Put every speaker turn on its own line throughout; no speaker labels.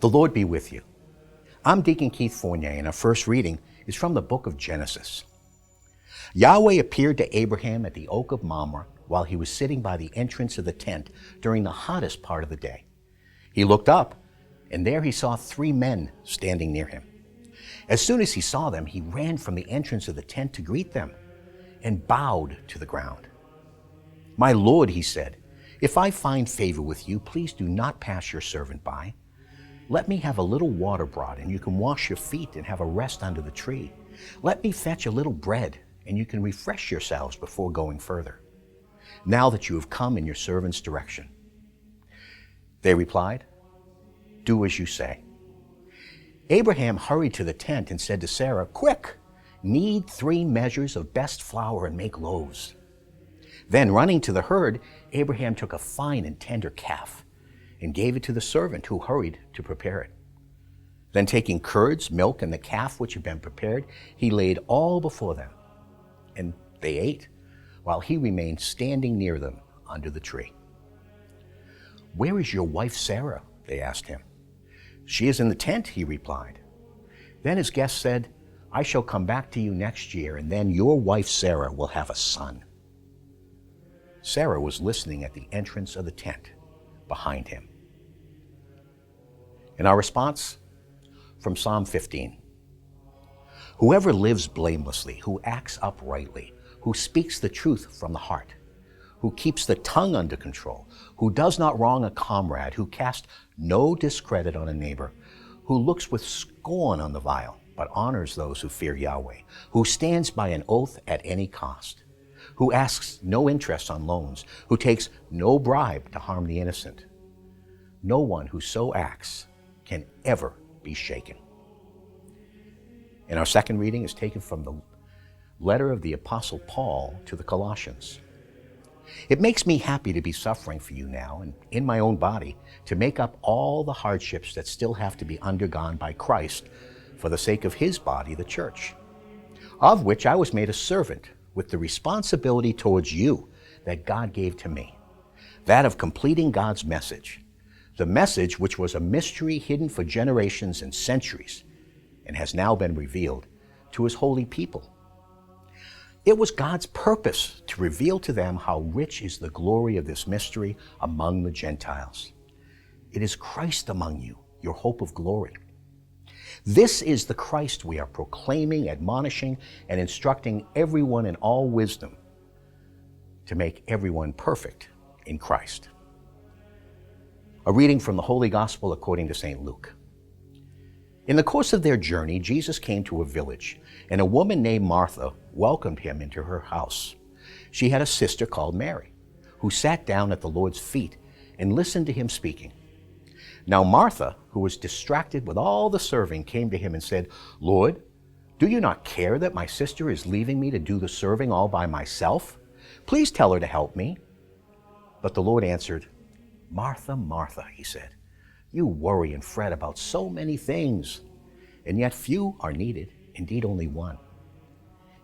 The Lord be with you. I'm Deacon Keith Fournier, and our first reading is from the book of Genesis. Yahweh appeared to Abraham at the Oak of Mamre while he was sitting by the entrance of the tent during the hottest part of the day. He looked up, and there he saw 3 men standing near him. As soon as he saw them, he ran from the entrance of the tent to greet them and bowed to the ground. "My Lord," he said, "if I find favor with you, please do not pass your servant by. Let me have a little water brought, and you can wash your feet and have a rest under the tree. Let me fetch a little bread, and you can refresh yourselves before going further, now that you have come in your servant's direction." They replied, "Do as you say." Abraham hurried to the tent and said to Sarah, "Quick, knead 3 measures of best flour and make loaves." Then, running to the herd, Abraham took a fine and tender calf and gave it to the servant who hurried to prepare it. Then, taking curds, milk, and the calf which had been prepared, he laid all before them, and they ate, while he remained standing near them under the tree. "Where is your wife Sarah?" they asked him. "She is in the tent," he replied. Then his guest said, "I shall come back to you next year, and then your wife Sarah will have a son." Sarah was listening at the entrance of the tent behind him. In our response, from Psalm 15. Whoever lives blamelessly, who acts uprightly, who speaks the truth from the heart, who keeps the tongue under control, who does not wrong a comrade, who casts no discredit on a neighbor, who looks with scorn on the vile, but honors those who fear Yahweh, who stands by an oath at any cost, who asks no interest on loans, who takes no bribe to harm the innocent. No one who so acts can ever be shaken. And our second reading is taken from the letter of the Apostle Paul to the Colossians. "It makes me happy to be suffering for you now and in my own body to make up all the hardships that still have to be undergone by Christ for the sake of his body, the church, of which I was made a servant with the responsibility towards you that God gave to me, that of completing God's message, the message which was a mystery hidden for generations and centuries and has now been revealed to his holy people. It was God's purpose to reveal to them how rich is the glory of this mystery among the Gentiles. It is Christ among you, your hope of glory. This is the Christ we are proclaiming, admonishing, and instructing everyone in all wisdom to make everyone perfect in Christ." A reading from the Holy Gospel according to St. Luke. In the course of their journey, Jesus came to a village, and a woman named Martha welcomed him into her house. She had a sister called Mary, who sat down at the Lord's feet and listened to him speaking. Now Martha, who was distracted with all the serving, came to him and said, "Lord, do you not care that my sister is leaving me to do the serving all by myself? Please tell her to help me." But the Lord answered, "Martha, Martha," he said, "you worry and fret about so many things, and yet few are needed, indeed only one.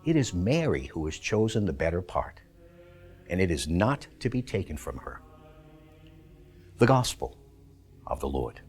It is Mary who has chosen the better part, and it is not to be taken from her." The Gospel of the Lord.